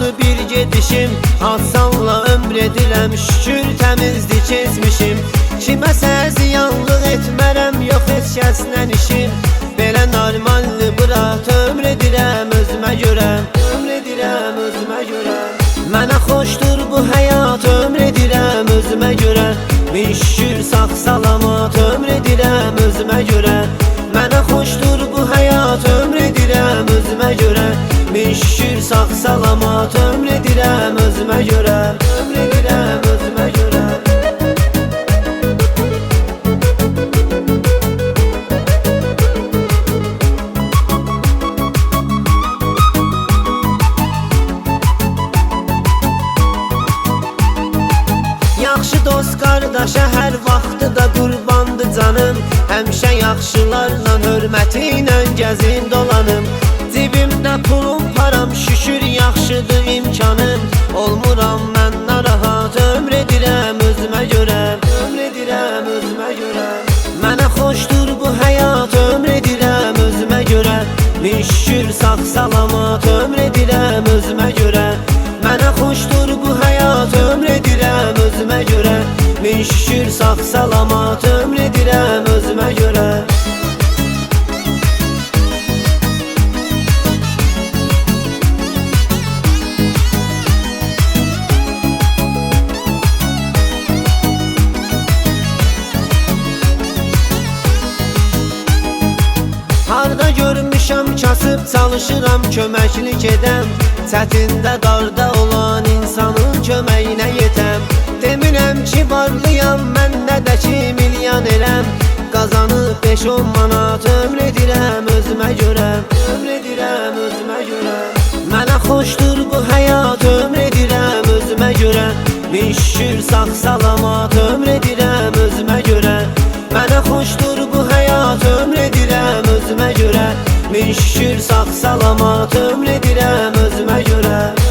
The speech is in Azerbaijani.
oldu bir gedişim, Hasanla ömr edirəm, şükür təmizdir keçmişim. Kiməsə ziyanlıq etmərəm, yox heç kəslə işim. Belə normaldır bırat, ömr edirəm özümə görə, ömr edirəm özümə görə. Mənə xoşdur bu həyat, ömr edirəm özümə görə. Min şükür sağ salamat, ömr edirəm özümə görə. Mənə xoşdur bu həyat, ömr edirəm özümə görə. Min şükür sağ salamat, ömr edirəm özümə görə, ömr edirəm özümə görə. Yaxşı dost qardaşa hər vaxtı da qurbandı canım. Həmişə yaxşılarla, hörməti ilə gəzin dolanım. Cibimdə pulum, param, şükür yaxşıdır imkanım. Olmuram mən narahat, ömr edirəm özümə görə, ömr edirəm özümə görə. Mənə xoşdur bu həyat, ömr edirəm özümə görə. Min şükür sağ salamat, ömr edirəm özümə görə. Mənə xoşdur bu həyat, ömr edirəm özümə görə. Min şükür sağ salamat, ömr edirəm özümə görə. Harda görmüşəm kasıb, çalışıram köməklik edəm. Çətində darda olan insanın köməyinə yetəm. Demirəm ki varlıyam, məndə də ki milyon eləm. Qazanıb 5-10 manat, ömr edirəm özümə görə, ömr edirəm özümə görə. Mənə xoşdur bu həyat, ömr edirəm özümə görə. Min şükür sağ salamat, ömr edirəm özümə görə. Mənə xoşdur bu həyat, ömr edirəm özümə görə. Min şükür sağ salamat, ömr edirəm özümə görə.